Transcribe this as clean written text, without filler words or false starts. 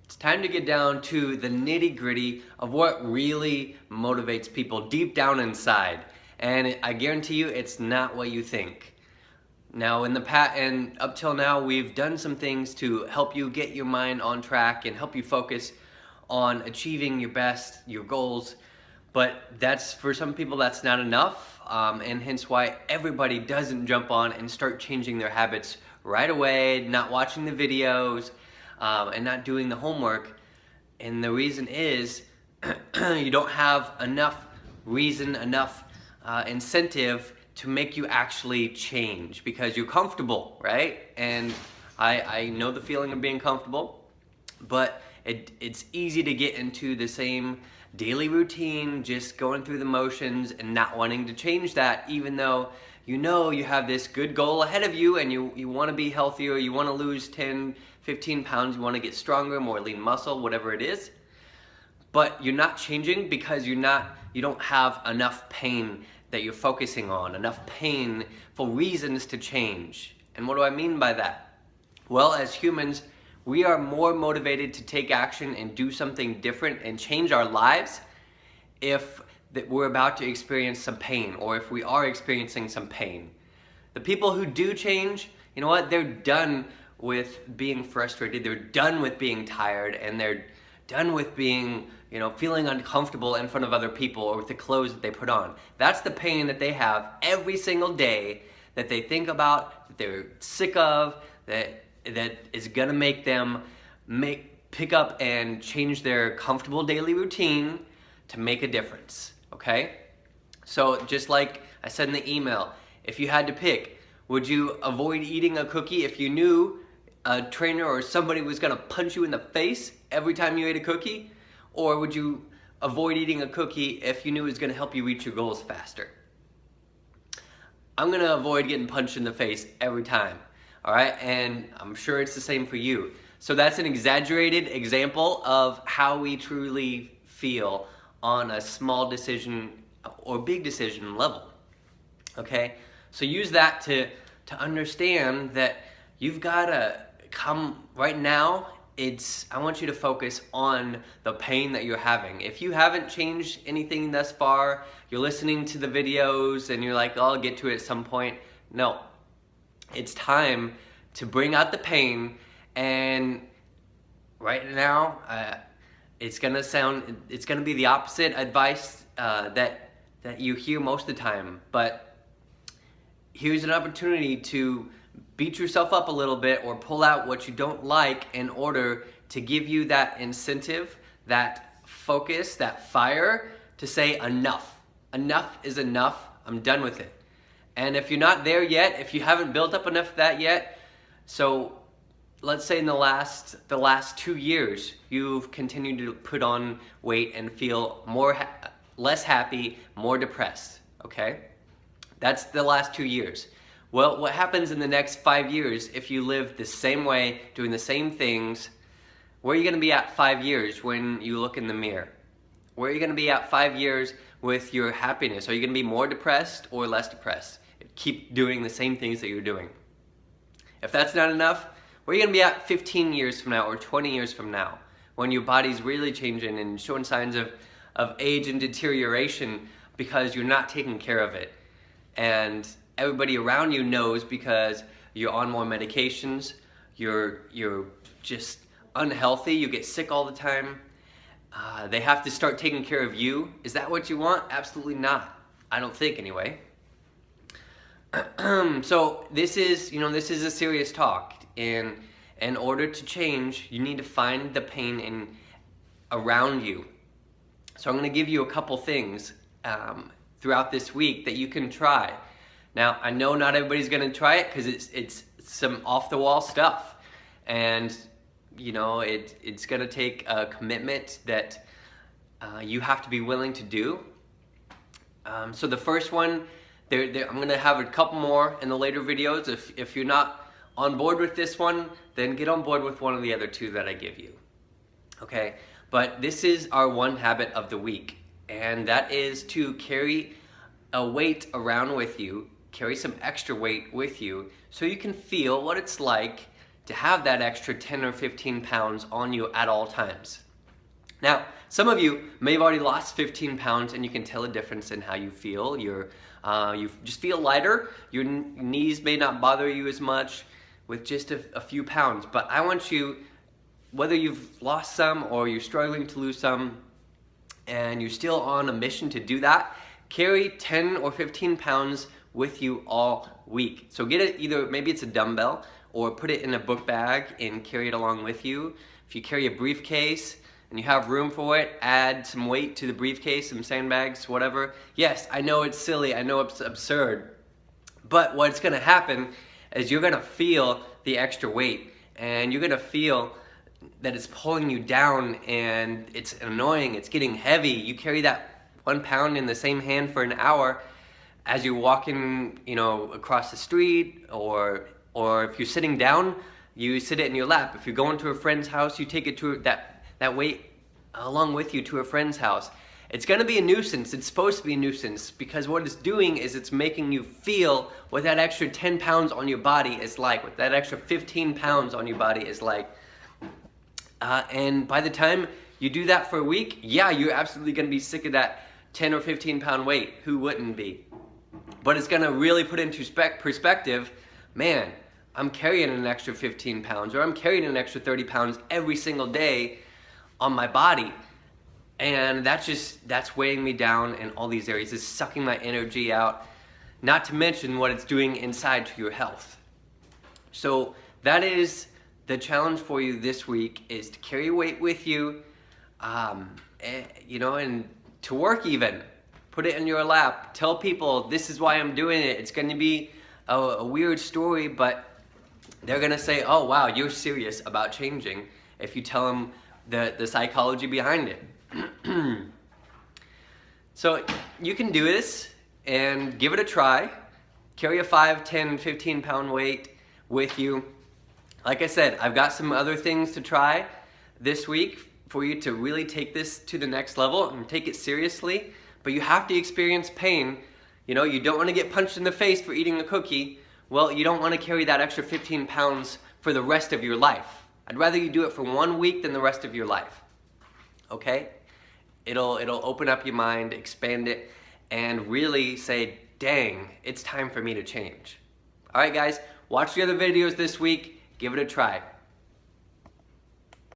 It's time to get down to the nitty-gritty of what really motivates people deep down inside. And I guarantee you it's not what you think. Now in the past and up till now, we've done some things to help you get your mind on track and help you focus on achieving your best, your goals. But that's, for some people, that's not enough, and hence why everybody doesn't jump on and start changing their habits right away, not watching the videos, and not doing the homework. And the reason is you don't have enough reason, enough incentive to make you actually change, because you're comfortable, right? And I know the feeling of being comfortable, but it's easy to get into the same daily routine, just going through the motions and not wanting to change that, even though you know you have this good goal ahead of you and you want to be healthier, you want to lose 10, 15 pounds, you want to get stronger, more lean muscle, whatever it is. But you're not changing because you don't have enough pain that you're focusing on, enough painful reasons to change. And what do I mean by that? Well, as humans, we are more motivated to take action and do something different and change our lives if we're about to experience some pain, or if we are experiencing some pain. The people who do change, you know what? They're done with being frustrated, they're done with being tired, and they're done with being, feeling uncomfortable in front of other people or with the clothes that they put on. That's the pain that they have every single day, that they think about, that they're sick of, that is gonna make them pick up and change their comfortable daily routine to make a difference, okay? So just like I said in the email, if you had to pick, would you avoid eating a cookie if you knew a trainer or somebody was gonna punch you in the face every time you ate a cookie? Or would you avoid eating a cookie if you knew it was gonna help you reach your goals faster? I'm gonna avoid getting punched in the face every time. All right, and I'm sure it's the same for you. So that's an exaggerated example of how we truly feel on a small decision or big decision level, okay? So use that to understand that you've gotta come right now. I want you to focus on the pain that you're having. If you haven't changed anything thus far, you're listening to the videos and you're like, oh, I'll get to it at some point. No. It's time to bring out the pain, and right now, it's gonna be the opposite advice that you hear most of the time. But here's an opportunity to beat yourself up a little bit or pull out what you don't like in order to give you that incentive, that focus, that fire to say enough. Enough is enough. I'm done with it. And if you're not there yet, if you haven't built up enough of that yet, so let's say in the last 2 years, you've continued to put on weight and feel less happy, more depressed, okay? That's the last 2 years. Well, what happens in the next 5 years if you live the same way, doing the same things? Where are you gonna be at 5 years when you look in the mirror? Where are you gonna be at 5 years with your happiness? Are you gonna be more depressed or less depressed? Keep doing the same things that you're doing. If that's not enough, where are you gonna be at 15 years from now or 20 years from now, when your body's really changing and showing signs of age and deterioration because you're not taking care of it? And everybody around you knows because you're on more medications, you're just unhealthy, you get sick all the time. They have to start taking care of you. Is that what you want? Absolutely not. I don't think, anyway. So this is a serious talk, and in order to change, you need to find the pain around you. So I'm going to give you a couple things throughout this week that you can try. Now, I know not everybody's going to try it because it's some off-the-wall stuff, and it's going to take a commitment that you have to be willing to do. So the first one, I'm going to have a couple more in the later videos. If you're not on board with this one, then get on board with one of the other two that I give you. Okay? But this is our one habit of the week, and that is to carry a weight around with you, carry some extra weight with you, so you can feel what it's like to have that extra 10 or 15 pounds on you at all times. Now, some of you may have already lost 15 pounds and you can tell a difference in how you feel. You just feel lighter. Your knees may not bother you as much with just a few pounds. But I want you, whether you've lost some or you're struggling to lose some and you're still on a mission to do that, carry 10 or 15 pounds with you all week. So get it, either maybe it's a dumbbell or put it in a book bag and carry it along with you. If you carry a briefcase and you have room for it, add some weight to the briefcase, some sandbags, whatever. Yes, I know it's silly, I know it's absurd, but what's gonna happen is you're gonna feel the extra weight and you're gonna feel that it's pulling you down and it's annoying, it's getting heavy. You carry that 1 pound in the same hand for an hour as you're walking, across the street, or if you're sitting down, you sit it in your lap. If you're going to a friend's house, you take it to that weight along with you to a friend's house. It's gonna be a nuisance. It's supposed to be a nuisance because what it's doing is it's making you feel what that extra 10 pounds on your body is like, what that extra 15 pounds on your body is like. And by the time you do that for a week, yeah, you're absolutely gonna be sick of that 10 or 15 pound weight. Who wouldn't be? But it's gonna really put into perspective, man, I'm carrying an extra 15 pounds or I'm carrying an extra 30 pounds every single day on my body. And that's weighing me down in all these areas. It's sucking my energy out, not to mention what it's doing inside to your health. So that is the challenge for you this week, is to carry weight with you, and to work even. Put it in your lap. Tell people, this is why I'm doing it. It's going to be a weird story, but they're going to say, oh, wow, you're serious about changing if you tell them the psychology behind it. So you can do this and give it a try. Carry a 5, 10, 15 pound weight with you. Like I said, I've got some other things to try this week for you to really take this to the next level and take it seriously. But you have to experience pain. You don't want to get punched in the face for eating a cookie. Well, you don't want to carry that extra 15 pounds for the rest of your life. I'd rather you do it for 1 week than the rest of your life. Okay? It'll open up your mind, expand it, and really say, dang, it's time for me to change. All right, guys, watch the other videos this week. Give it a try.